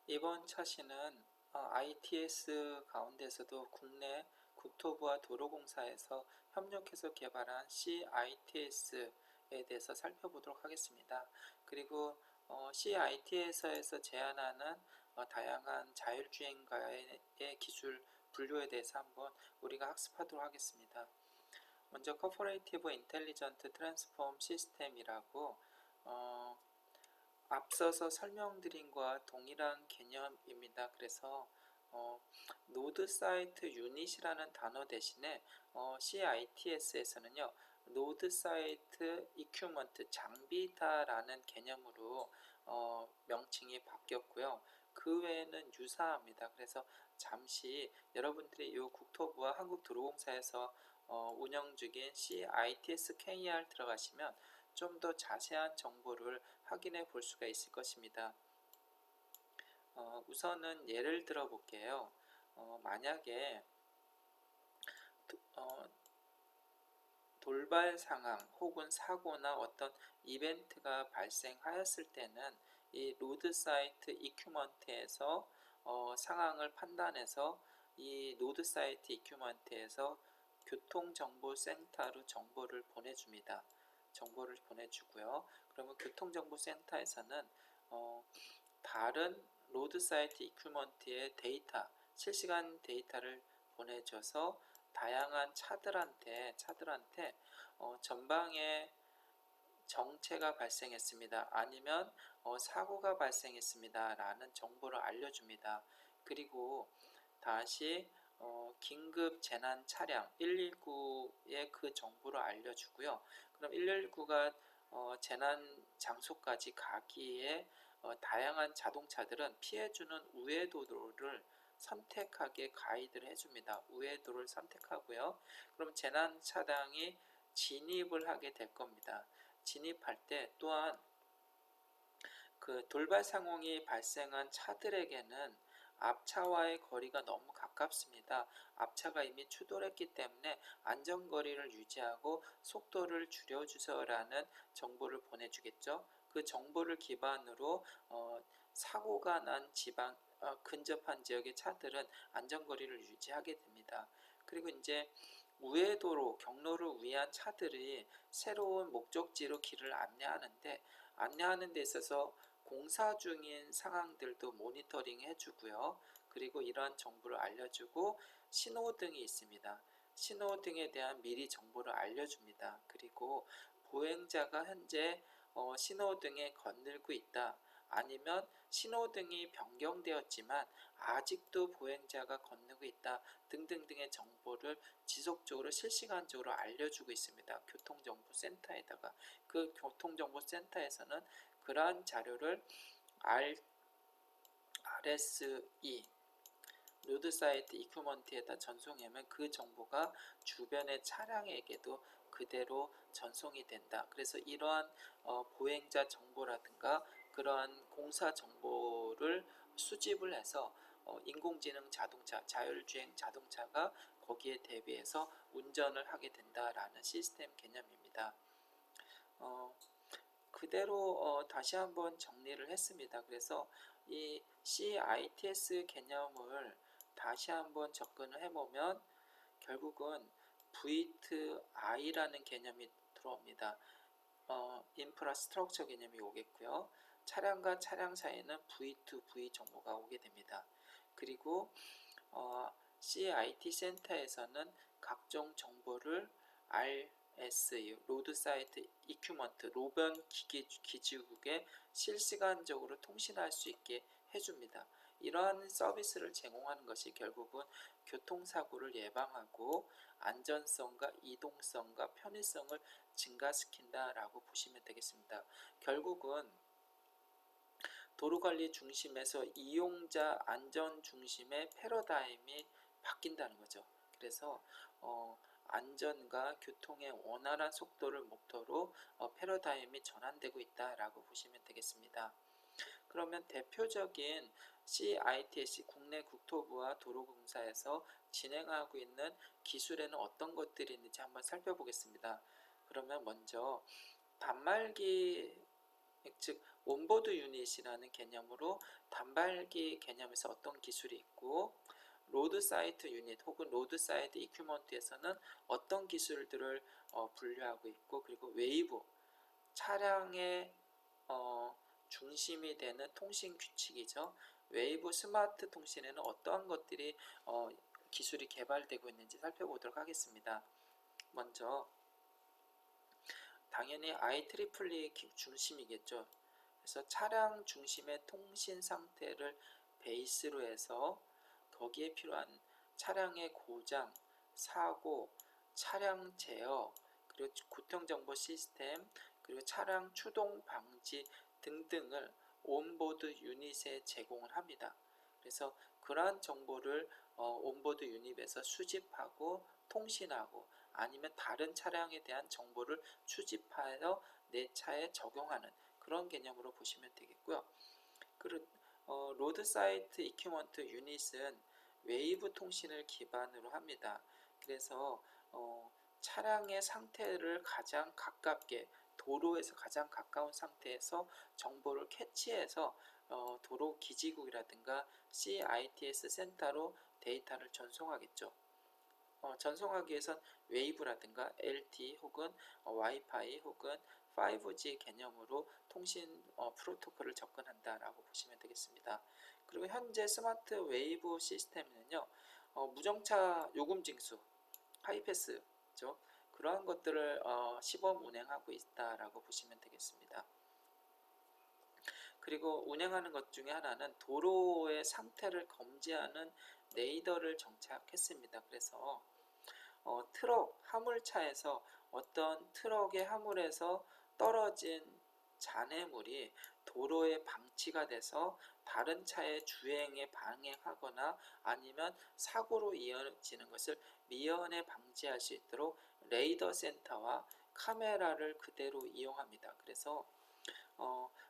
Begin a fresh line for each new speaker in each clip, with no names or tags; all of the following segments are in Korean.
이번 차시는 ITS 가운데서도 국내 국토부와 도로공사에서 협력해서 개발한 CITS에 대해서 살펴보도록 하겠습니다. 그리고 CITS에서 제안하는 다양한 자율주행가의 기술 분류에 대해서 한번 우리가 학습하도록 하겠습니다. 먼저 Cooperative Intelligent Transform System이라고 앞서서 설명드린 것과 동일한 개념입니다. 그래서 노드 사이트 유닛이라는 단어 대신에 CITS에서는요 노드 사이트 이큐먼트 장비다라는 개념으로 명칭이 바뀌었고요. 그 외에는 유사합니다. 그래서 잠시 여러분들이 이 국토부와 한국도로공사에서 운영 중인 CITS KR 들어가시면 좀 더 자세한 정보를 확인해 볼 수가 있을 것입니다. 우선은 예를 들어 볼게요. 만약에 돌발 상황 혹은 사고나 어떤 이벤트가 발생하였을 때는 이 로드 사이트 이큐먼트에서 상황을 판단해서 이 노드 사이트 이큐먼트에서 교통정보센터로 정보를 보내줍니다. 정보를 보내주고요. 그러면 교통정보센터에서는 다른 로드 사이트 이큐먼트의 데이터, 실시간 데이터를 보내줘서 다양한 차들한테 전방에 정체가 발생했습니다. 아니면 사고가 발생했습니다. 라는 정보를 알려줍니다. 그리고 다시 긴급 재난 차량 119에 그 정보를 알려주고요. 그럼 119가 재난 장소까지 가기에 다양한 자동차들은 피해주는 우회도로를 선택하게 가이드를 해줍니다. 우회도를 선택하고요. 그럼 재난 차량이 진입을 하게 될 겁니다. 진입할 때 또한 그 돌발 상황이 발생한 차들에게는 앞차와의 거리가 너무 가깝습니다. 앞차가 이미 추돌했기 때문에 안전거리를 유지하고 속도를 줄여주세요라는 정보를 보내주겠죠. 그 정보를 기반으로 사고가 난 지방 근접한 지역의 차들은 안전거리를 유지하게 됩니다. 그리고 이제 우회도로 경로를 위한 차들이 새로운 목적지로 길을 안내하는 데 있어서 공사 중인 상황들도 모니터링 해주고요. 그리고 이러한 정보를 알려주고 신호등이 있습니다. 신호등에 대한 미리 정보를 알려줍니다. 그리고 보행자가 현재 신호등에 건들고 있다. 아니면 신호등이 변경되었지만 아직도 보행자가 건너고 있다 등등등의 정보를 지속적으로 실시간적으로 알려주고 있습니다. 교통정보센터에다가 그 교통정보센터에서는 그러한 자료를 RSE 로드 사이트 이큐먼트에다 전송하면 그 정보가 주변의 차량에게도 그대로 전송이 된다. 그래서 이러한 보행자 정보라든가 그러한 공사 정보를 수집을 해서 인공지능 자동차, 자율주행 자동차가 거기에 대비해서 운전을 하게 된다라는 시스템 개념입니다. 그대로 다시 한번 정리를 했습니다. 그래서 이 CITS 개념을 다시 한번 접근을 해보면 결국은 V2I라는 개념이 들어옵니다. 인프라스트럭처 개념이 오겠고요. 차량과 차량 사이에는 V2V 정보가 오게 됩니다. 그리고 CIT 센터에서는 각종 정보를 RSU, 로드 사이트 이큐먼트, 로변 기지국에 실시간적으로 통신할 수 있게 해줍니다. 이러한 서비스를 제공하는 것이 결국은 교통사고를 예방하고 안전성과 이동성과 편의성을 증가시킨다라고 보시면 되겠습니다. 결국은 도로관리 중심에서 이용자 안전 중심의 패러다임이 바뀐다는 거죠. 그래서 안전과 교통의 원활한 속도를 목표로 패러다임이 전환되고 있다라고 보시면 되겠습니다. 그러면 대표적인 CITS 국내 국토부와 도로공사에서 진행하고 있는 기술에는 어떤 것들이 있는지 한번 살펴보겠습니다. 그러면 먼저 단말기 즉 온보드 유닛이라는 개념으로 단말기 개념에서 어떤 기술이 있고, 로드 사이트 유닛 혹은 로드 사이트 이퀴먼트에서는 어떤 기술들을 분류하고 있고, 그리고 웨이브 차량의 중심이 되는 통신 규칙이죠. 웨이브 스마트 통신에는 어떠한 것들이 기술이 개발되고 있는지 살펴보도록 하겠습니다. 먼저 당연히 IEEE 중심이겠죠. 그래서 차량 중심의 통신 상태를 베이스로 해서 거기에 필요한 차량의 고장, 사고, 차량 제어, 그리고 교통정보 시스템, 그리고 차량 추동 방지 등등을 온보드 유닛에 제공을 합니다. 그래서 그러한 정보를 온보드 유닛에서 수집하고 통신하고, 아니면 다른 차량에 대한 정보를 수집하여 내 차에 적용하는 그런 개념으로 보시면 되겠고요. 그리고 로드 사이트 이퀴먼트 유닛은 웨이브 통신을 기반으로 합니다. 그래서 차량의 상태를 가장 가깝게, 도로에서 가장 가까운 상태에서 정보를 캐치해서 도로 기지국이라든가 CITS 센터로 데이터를 전송하겠죠. 전송하기 위해선 웨이브라든가 LTE 혹은 와이파이 혹은 5G 개념으로 통신 프로토콜을 접근한다라고 보시면 되겠습니다. 그리고 현재 스마트 웨이브 시스템은요, 무정차 요금 징수, 하이패스죠. 그러한 것들을 시범 운행하고 있다라고 보시면 되겠습니다. 그리고 운행하는 것 중에 하나는 도로의 상태를 검지하는 레이더를 정착했습니다. 그래서 트럭, 화물차에서 어떤 트럭의 화물에서 떨어진 잔해물이 도로에 방치가 돼서 다른 차의 주행에 방해하거나 아니면 사고로 이어지는 것을 미연에 방지할 수 있도록 레이더 센터와 카메라를 그대로 이용합니다. 그래서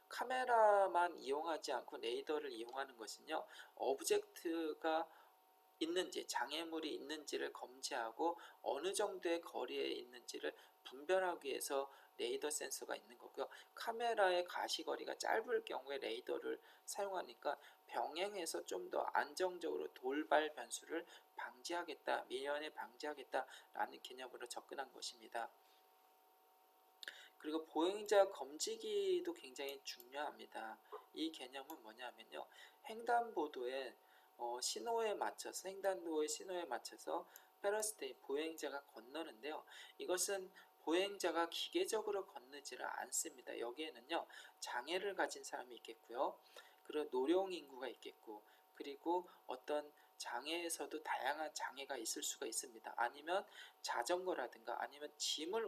카메라만 이용하지 않고 레이더를 이용하는 것은요, 오브젝트가 있는지, 장애물이 있는지를 검지하고 어느 정도의 거리에 있는지를 분별하기 위해서 레이더 센서가 있는 거고요. 카메라의 가시거리가 짧을 경우에 레이더를 사용하니까 병행해서 좀 더 안정적으로 돌발 변수를 방지하겠다, 미연에 방지하겠다라는 개념으로 접근한 것입니다. 그리고 보행자 검지기도 굉장히 중요합니다. 이 개념은 뭐냐면요, 횡단보도에 신호에 맞춰서, 횡단도의 신호에 맞춰서 페러스테이 보행자가 건너는데요, 이것은 보행자가 기계적으로 건너지를 않습니다. 여기에는요, 장애를 가진 사람이 있겠고요, 그리고 노령 인구가 있겠고, 그리고 어떤 장애에서도 다양한 장애가 있을 수가 있습니다. 아니면 자전거라든가 아니면 짐을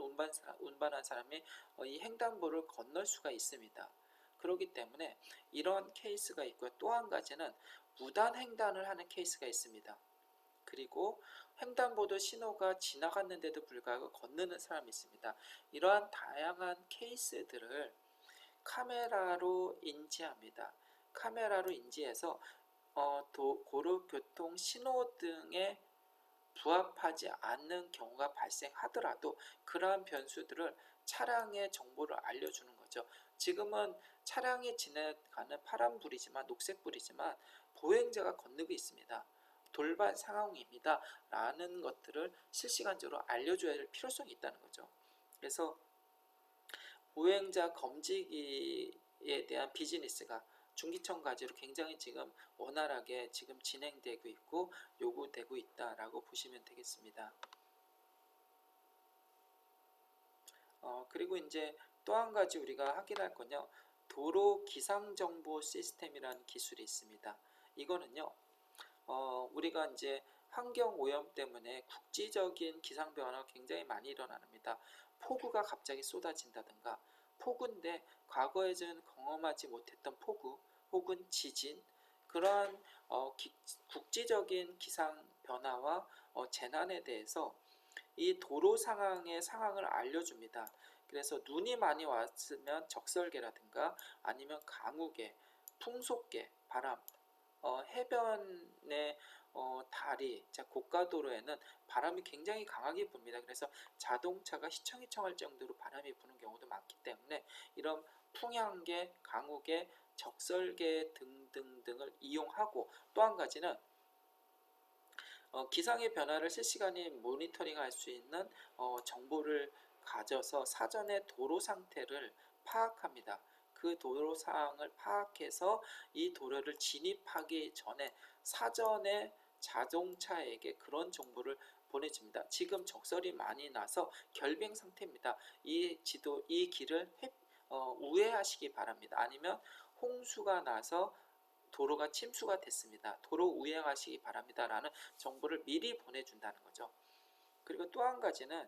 운반한 사람이 이 횡단보를 건널 수가 있습니다. 그렇기 때문에 이런 케이스가 있고요. 또 한 가지는 무단 횡단을 하는 케이스가 있습니다. 그리고 횡단보도 신호가 지나갔는데도 불구하고 건너는 사람이 있습니다. 이러한 다양한 케이스들을 카메라로 인지합니다. 카메라로 인지해서 도로교통 신호등에 부합하지 않는 경우가 발생하더라도 그러한 변수들을 차량의 정보를 알려주는 거죠. 지금은 차량이 지나가는 파란불이지만, 녹색불이지만 보행자가 건너고 있습니다, 돌발 상황입니다 라는 것들을 실시간적으로 알려줘야 할 필요성이 있다는 거죠. 그래서 보행자 검지기에 대한 비즈니스가 중기청 과제로 굉장히 지금 원활하게 지금 진행되고 있고 요구되고 있다라고 보시면 되겠습니다. 그리고 이제 또 한 가지 우리가 확인할 건요, 도로 기상 정보 시스템이라는 기술이 있습니다. 이거는요, 우리가 이제 환경 오염 때문에 국지적인 기상 변화가 굉장히 많이 일어납니다. 폭우가 갑자기 쏟아진다든가, 폭우인데 과거에 는 경험하지 못했던 폭우 혹은 지진, 그러한 국지적인 기상 변화와 재난에 대해서 이 도로 상황을 알려줍니다. 그래서 눈이 많이 왔으면 적설계라든가 아니면 강우계, 풍속계, 바람, 해변의 다리, 자 고가도로에는 바람이 굉장히 강하게 붑니다. 그래서 자동차가 휘청휘청할 정도로 바람이 부는 경우도 많기 때문에 이런 풍향계, 강우계, 적설계 등등등을 이용하고, 또 한 가지는 기상의 변화를 실시간에 모니터링할 수 있는 정보를 가져서 사전에 도로 상태를 파악합니다. 그 도로 상황을 파악해서 이 도로를 진입하기 전에 사전에 자동차에게 그런 정보를 보내줍니다. 지금 적설이 많이 나서 결빙 상태입니다. 이 길을 우회하시기 바랍니다. 아니면 홍수가 나서 도로가 침수가 됐습니다. 도로 우회하시기 바랍니다. 라는 정보를 미리 보내준다는 거죠. 그리고 또 한 가지는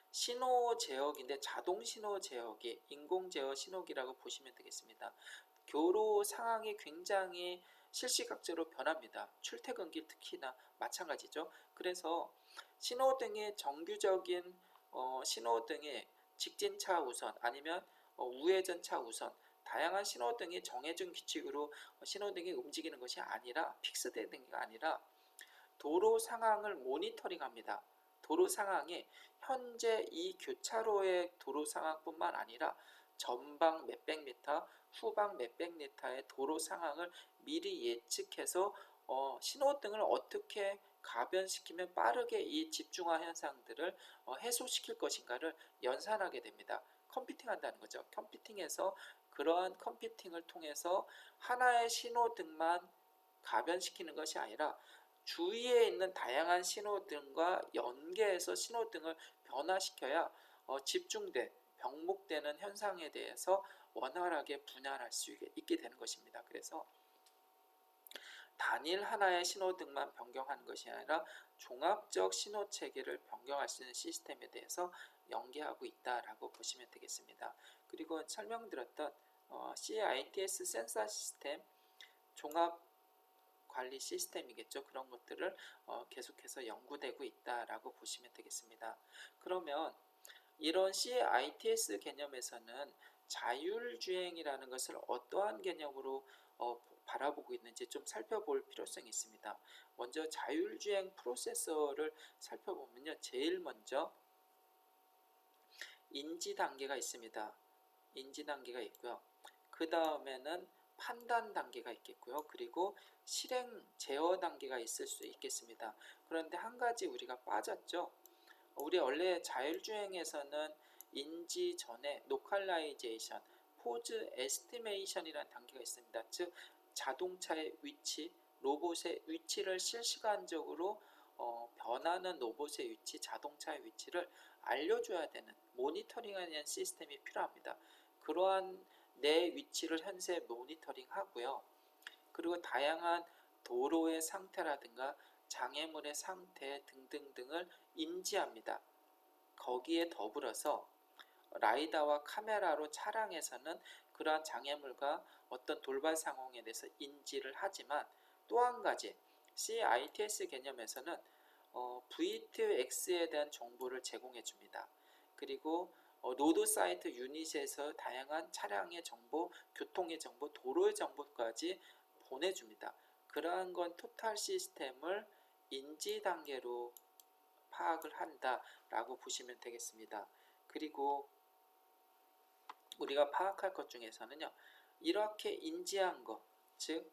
신호 제어기인데, 자동 신호 제어기, 인공 제어 신호기라고 보시면 되겠습니다. 교로 상황이 굉장히 실시각적으로 변합니다. 출퇴근길 특히나 마찬가지죠. 그래서 신호등의 정규적인 신호등의 직진차 우선, 아니면 우회전차 우선, 다양한 신호등이 정해진 규칙으로 신호등이 움직이는 것이 아니라, 픽스되는 게 아니라 도로 상황을 모니터링합니다. 도로 상황이 현재 이 교차로의 도로 상황뿐만 아니라 전방 몇백 미터, 후방 몇백 미터의 도로 상황을 미리 예측해서 신호등을 어떻게 가변시키면 빠르게 이 집중화 현상들을 해소시킬 것인가를 연산하게 됩니다. 컴퓨팅한다는 거죠. 컴퓨팅해서, 그러한 컴퓨팅을 통해서 하나의 신호등만 가변시키는 것이 아니라 주위에 있는 다양한 신호등과 연계해서 신호등을 변화시켜야 집중돼 병목되는 현상에 대해서 원활하게 분할할 수 있게 되는 것입니다. 그래서 단일 하나의 신호등만 변경하는 것이 아니라 종합적 신호 체계를 변경할 수 있는 시스템에 대해서 연계하고 있다라고 보시면 되겠습니다. 그리고 설명드렸던 CITS 센서 시스템, 종합 관리 시스템이겠죠. 그런 것들을 계속해서 연구되고 있다라고 보시면 되겠습니다. 그러면 이런 CITS 개념에서는 자율주행이라는 것을 어떠한 개념으로 바라보고 있는지 좀 살펴볼 필요성이 있습니다. 먼저 자율주행 프로세서를 살펴보면요, 제일 먼저 인지 단계가 있습니다. 인지 단계가 있고요. 그 다음에는 판단 단계가 있겠고요. 그리고 실행 제어 단계가 있을 수 있겠습니다. 그런데 한 가지 우리가 빠졌죠. 우리 원래 자율주행에서는 인지 전에 로컬라이제이션, 포즈 에스티메이션이라는 단계가 있습니다. 즉 자동차의 위치, 로봇의 위치를 실시간적으로 변하는 로봇의 위치, 자동차의 위치를 알려줘야 되는, 모니터링하는 시스템이 필요합니다. 그러한 내 위치를 현재 모니터링하고요. 그리고 다양한 도로의 상태라든가 장애물의 상태 등등등을 인지합니다. 거기에 더불어서 라이다와 카메라로 차량에서는 그러한 장애물과 어떤 돌발 상황에 대해서 인지를 하지만, 또 한 가지 CITS 개념에서는 V2X에 대한 정보를 제공해 줍니다. 그리고 노드 사이트 유닛에서 다양한 차량의 정보, 교통의 정보, 도로의 정보까지 보내줍니다. 그러한 건 토탈 시스템을 인지 단계로 파악을 한다라고 보시면 되겠습니다. 그리고 우리가 파악할 것 중에서는요, 이렇게 인지한 것, 즉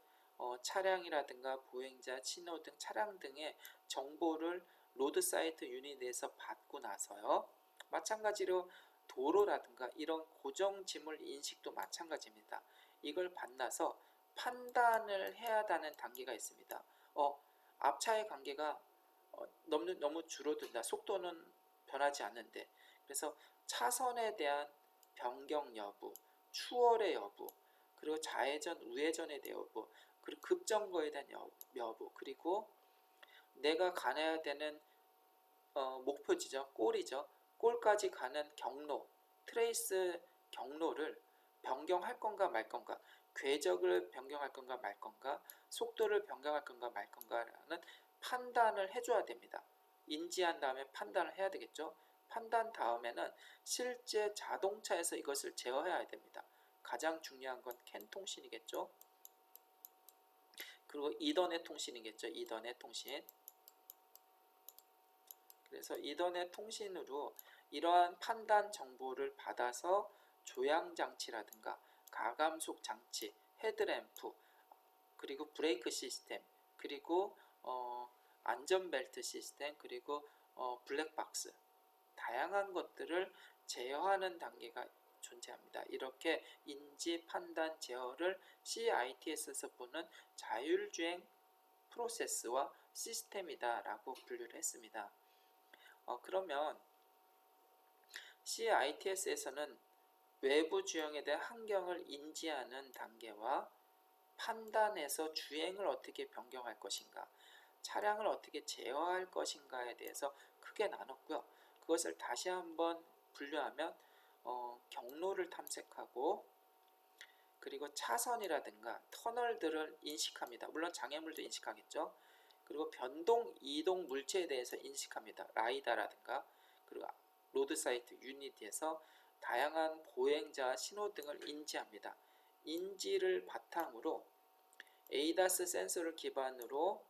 차량이라든가 보행자, 신호등, 차량 등의 정보를 로드 사이트 유닛에서 받고 나서요, 마찬가지로 도로라든가 이런 고정 지물 인식도 마찬가지입니다. 이걸 만나서 판단을 해야 하는 단계가 있습니다. 앞차의 관계가 너무 줄어든다. 속도는 변하지 않는데. 그래서 차선에 대한 변경 여부, 추월의 여부, 그리고 좌회전, 우회전에 대한 여부, 그리고 급정거에 대한 여부, 그리고 내가 가야 되는 목표 지점, 골이죠. 골까지 가는 경로, 트레이스 경로를 변경할 건가 말 건가, 궤적을 변경할 건가 말 건가, 속도를 변경할 건가 말 건가라는 판단을 해줘야 됩니다. 인지한 다음에 판단을 해야 되겠죠. 판단 다음에는 실제 자동차에서 이것을 제어해야 됩니다. 가장 중요한 건 캔 통신이겠죠. 그리고 이더넷 통신이겠죠. 이더넷 통신. 그래서 이더넷 통신으로 이러한 판단 정보를 받아서 조향 장치라든가 가감속 장치, 헤드램프, 그리고 브레이크 시스템, 그리고 안전벨트 시스템, 그리고 블랙박스, 다양한 것들을 제어하는 단계가 존재합니다. 이렇게 인지, 판단, 제어를 CITS에서 보는 자율주행 프로세스와 시스템이다 라고 분류를 했습니다. 그러면 CITS에서는 외부 주행에 대한 환경을 인지하는 단계와 판단해서 주행을 어떻게 변경할 것인가, 차량을 어떻게 제어할 것인가에 대해서 크게 나눴고요. 그것을 다시 한번 분류하면 경로를 탐색하고, 그리고 차선이라든가 터널들을 인식합니다. 물론 장애물도 인식하겠죠. 그리고 변동, 이동 물체에 대해서 인식합니다. 라이다라든가, 그리고 로드사이트 유니티에서 다양한 보행자 신호등을 인지합니다. 인지를 바탕으로 ADAS 센서를 기반으로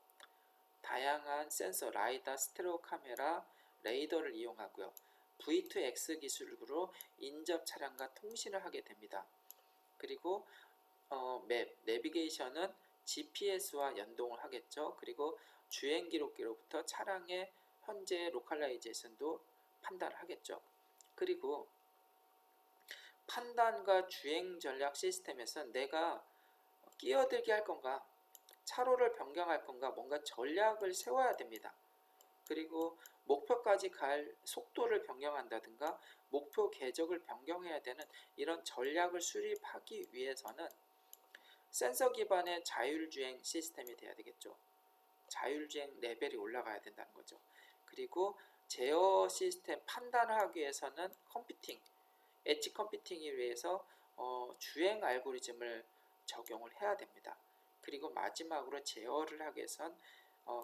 다양한 센서, 라이다, 스테레오 카메라, 레이더를 이용하고요. V2X 기술으로 인접 차량과 통신을 하게 됩니다. 그리고 맵, 내비게이션은 GPS와 연동을 하겠죠. 그리고 주행 기록기로부터 차량의 현재 로컬라이제이션도 판단을 하겠죠. 그리고 판단과 주행 전략 시스템에서 내가 끼어들게 할 건가, 차로를 변경할 건가, 뭔가 전략을 세워야 됩니다. 그리고 목표까지 갈 속도를 변경한다든가 목표 궤적을 변경해야 되는 이런 전략을 수립하기 위해서는 센서 기반의 자율주행 시스템이 돼야 되겠죠. 자율주행 레벨이 올라가야 된다는 거죠. 그리고 제어 시스템 판단을 하기 위해서는 컴퓨팅, 엣지 컴퓨팅을 위해서 주행 알고리즘을 적용을 해야 됩니다. 그리고 마지막으로 제어를 하기 위해선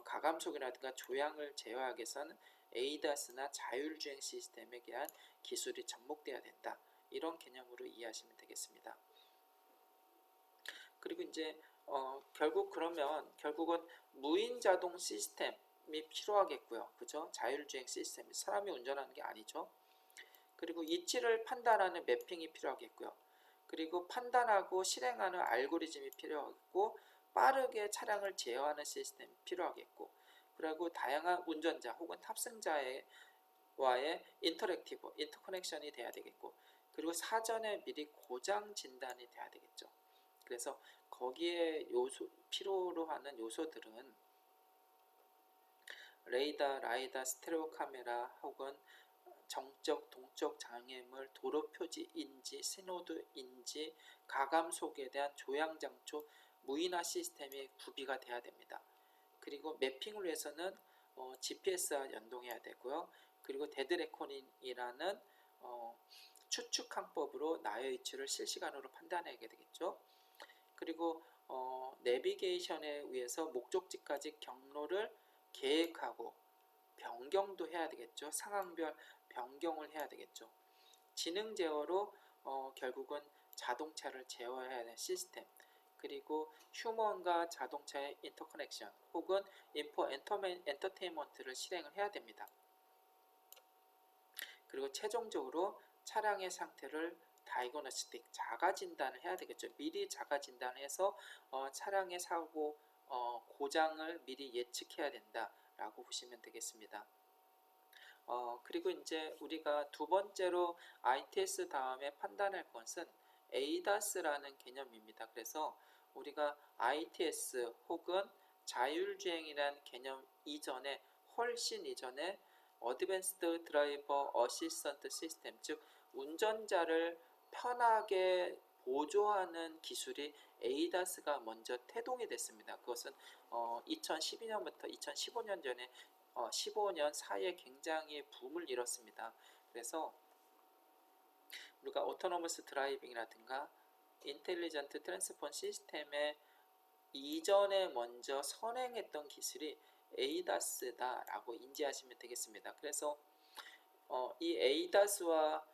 가감속이라든가 조향을 제어하기 위해서는 ADAS나 자율주행 시스템에 대한 기술이 접목돼야 된다. 이런 개념으로 이해하시면 되겠습니다. 그리고 이제 결국은 무인 자동 시스템이 필요하겠고요. 그죠? 자율주행 시스템이 사람이 운전하는 게 아니죠. 그리고 이치를 판단하는 매핑이 필요하겠고요. 그리고 판단하고 실행하는 알고리즘이 필요하겠고, 빠르게 차량을 제어하는 시스템이 필요하겠고, 그리고 다양한 운전자 혹은 탑승자와의 인터커넥션이 돼야 되겠고, 그리고 사전에 미리 고장 진단이 돼야 되겠죠. 그래서 거기에 필요로 하는 요소들은 레이더, 라이다, 스테레오 카메라 혹은 정적, 동적 장애물, 도로 표지 인지, 신호등 인지, 가감속에 대한 조향 장초, 무인화 시스템이 구비가 돼야 됩니다. 그리고 매핑을 위해서는 GPS와 연동해야 되고요. 그리고 데드 레코닝이라는 추측 항법으로 나의 위치를 실시간으로 판단하게 되겠죠. 그리고 내비게이션에 의해서 목적지까지 경로를 계획하고 변경도 해야 되겠죠. 상황별 변경을 해야 되겠죠. 지능 제어로 결국은 자동차를 제어해야 하는 시스템, 그리고 휴먼과 자동차의 인터커넥션 혹은 엔터테인먼트를 실행을 해야 됩니다. 그리고 최종적으로 차량의 상태를 다이그노스틱, 자가 진단을 해야 되겠죠. 미리 자가 진단을 해서 차량의 사고 고장을 미리 예측해야 된다라고 보시면 되겠습니다. 그리고 이제 우리가 두 번째로 ITS 다음에 판단할 것은 ADAS라는 개념입니다. 그래서 우리가 ITS 혹은 자율주행이라는 개념 이전에, 훨씬 이전에 어드밴스드 드라이버 어시스턴트 시스템, 즉 운전자를 편하게 보조하는 기술이 ADAS가 먼저 태동이 됐습니다. 그것은 2012년부터 2015년 전에 15년 사이에 굉장히 붐을 이뤘습니다. 그래서 우리가 오토노머스 드라이빙이라든가 인텔리전트 트랜스폰 시스템의 이전에 먼저 선행했던 기술이 ADAS다라고 인지하시면 되겠습니다. 그래서 이 ADAS와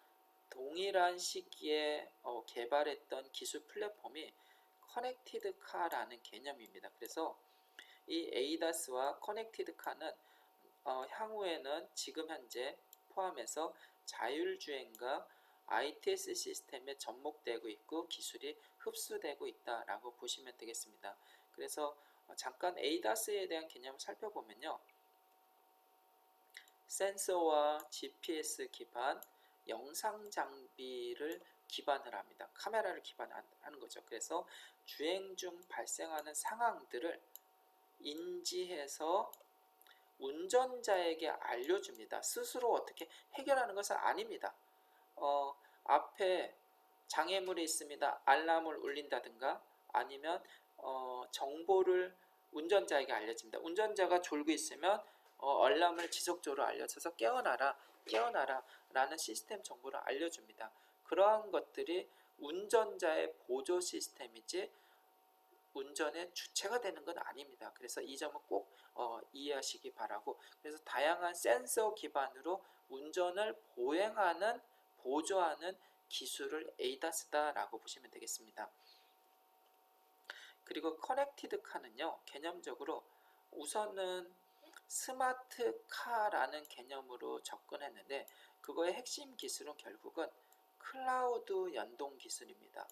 동일한 시기에 개발했던 기술 플랫폼이 커넥티드 카라는 개념입니다. 그래서 이 ADAS와 커넥티드 카는 향후에는 지금 현재 포함해서 자율주행과 ITS 시스템에 접목되고 있고 기술이 흡수되고 있다라고 보시면 되겠습니다. 그래서 잠깐 ADAS에 대한 개념을 살펴보면요. 센서와 GPS 기반 영상 장비를 기반을 합니다. 카메라를 기반하는 거죠. 그래서 주행 중 발생하는 상황들을 인지해서 운전자에게 알려줍니다. 스스로 어떻게 해결하는 것은 아닙니다. 앞에 장애물이 있습니다. 알람을 울린다든가 아니면 정보를 운전자에게 알려줍니다. 운전자가 졸고 있으면 알람을 지속적으로 알려줘서 깨어나라 라는 시스템 정보를 알려줍니다. 그러한 것들이 운전자의 보조 시스템이지 운전의 주체가 되는 건 아닙니다. 그래서 이 점은 꼭 이해하시기 바라고, 그래서 다양한 센서 기반으로 운전을 보행하는 보조하는 기술을 ADAS다라고 보시면 되겠습니다. 그리고 커넥티드 카는요, 개념적으로 우선은 스마트 카라는 개념으로 접근했는데 그거의 핵심 기술은 결국은 클라우드 연동 기술입니다.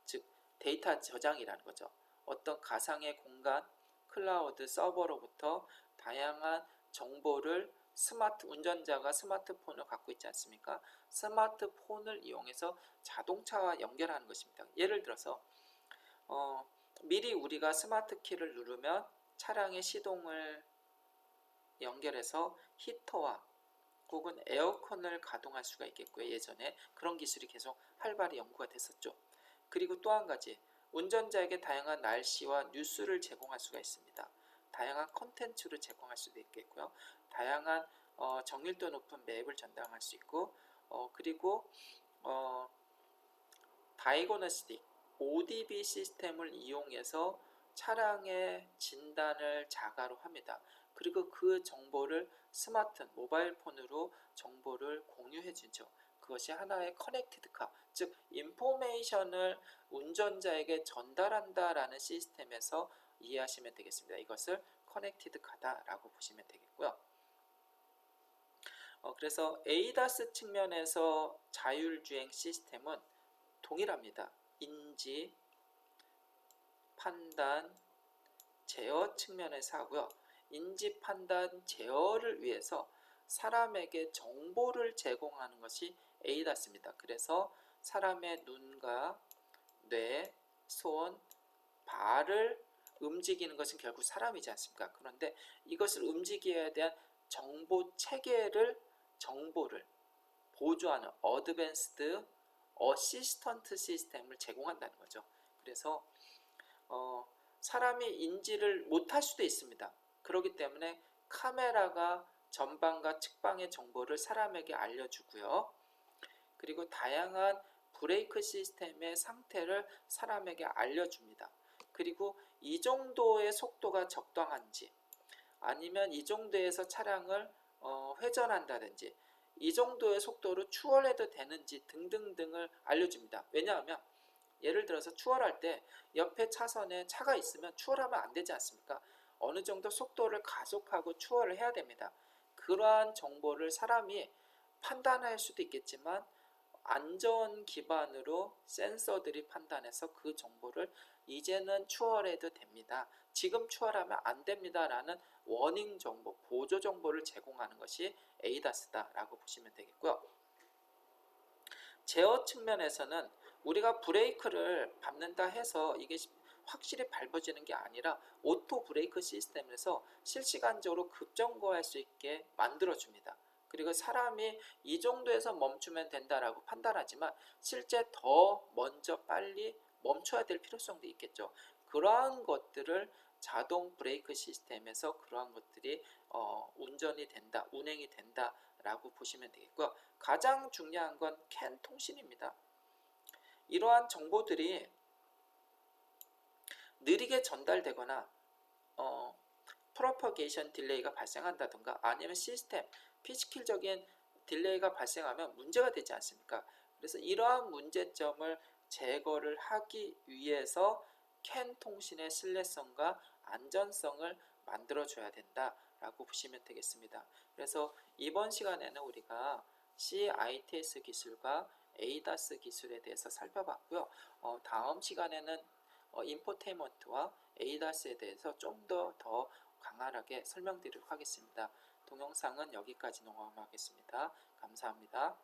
즉 데이터 저장이라는 거죠. 어떤 가상의 공간 클라우드 서버로부터 다양한 정보를 운전자가 스마트폰을 갖고 있지 않습니까? 스마트폰을 이용해서 자동차와 연결하는 것입니다. 예를 들어서 미리 우리가 스마트 키를 누르면 차량의 시동을 연결해서 히터와 혹은 에어컨을 가동할 수가 있겠고요. 예전에 그런 기술이 계속 활발히 연구가 됐었죠. 그리고 또 한 가지, 운전자에게 다양한 날씨와 뉴스를 제공할 수가 있습니다. 다양한 컨텐츠를 제공할 수도 있겠고요. 다양한 정밀도 높은 맵을 전달할 수 있고 그리고 다이고노스틱 ODB 시스템을 이용해서 차량의 진단을 자가로 합니다. 그리고 그 정보를 모바일 폰으로 정보를 공유해 주죠. 그것이 하나의 커넥티드 카, 즉 인포메이션을 운전자에게 전달한다라는 시스템에서 이해하시면 되겠습니다. 이것을 커넥티드 카다라고 보시면 되겠고요. 그래서 ADAS 측면에서 자율주행 시스템은 동일합니다. 인지, 판단, 제어 측면에서 하고요. 인지, 판단, 제어를 위해서 사람에게 정보를 제공하는 것이 ADAS입니다. 그래서 사람의 눈과 뇌, 손, 발을 움직이는 것은 결국 사람이지 않습니까? 그런데 이것을 움직여야 대한 정보를 보조하는 어드밴스드 어시스턴트 시스템을 제공한다는 거죠. 그래서 사람이 인지를 못할 수도 있습니다. 그렇기 때문에 카메라가 전방과 측방의 정보를 사람에게 알려주고요. 그리고 다양한 브레이크 시스템의 상태를 사람에게 알려줍니다. 그리고 이 정도의 속도가 적당한지 아니면 이 정도에서 차량을 회전한다든지 이 정도의 속도로 추월해도 되는지 등등등을 알려줍니다. 왜냐하면 예를 들어서 추월할 때 옆에 차선에 차가 있으면 추월하면 안 되지 않습니까? 어느 정도 속도를 가속하고 추월을 해야 됩니다. 그러한 정보를 사람이 판단할 수도 있겠지만 안전 기반으로 센서들이 판단해서 그 정보를 이제는 추월해도 됩니다. 지금 추월하면 안 됩니다. 라는 워닝 정보, 보조 정보를 제공하는 것이 ADAS다라고 보시면 되겠고요. 제어 측면에서는 우리가 브레이크를 밟는다 해서 이게 확실히 밟아지는 게 아니라 오토 브레이크 시스템에서 실시간적으로 급정거할 수 있게 만들어줍니다. 그리고 사람이 이 정도에서 멈추면 된다라고 판단하지만 실제 더 먼저 빨리 멈춰야 될 필요성도 있겠죠. 그러한 것들을 자동 브레이크 시스템에서 그러한 것들이 운전이 된다, 운행이 된다라고 보시면 되겠고요. 가장 중요한 건 CAN 통신입니다. 이러한 정보들이 느리게 전달되거나 프로퍼게이션 딜레이가 발생한다든가 아니면 시스템 피지컬적인 딜레이가 발생하면 문제가 되지 않습니까? 그래서 이러한 문제점을 제거를 하기 위해서 CAN 통신의 신뢰성과 안전성을 만들어줘야 된다라고 보시면 되겠습니다. 그래서 이번 시간에는 우리가 CITS 기술과 ADAS 기술에 대해서 살펴봤고요. 다음 시간에는 인포테인먼트와 ADAS에 대해서 좀 더 강하게 설명드리도록 하겠습니다. 동영상은 여기까지 녹음하겠습니다. 감사합니다.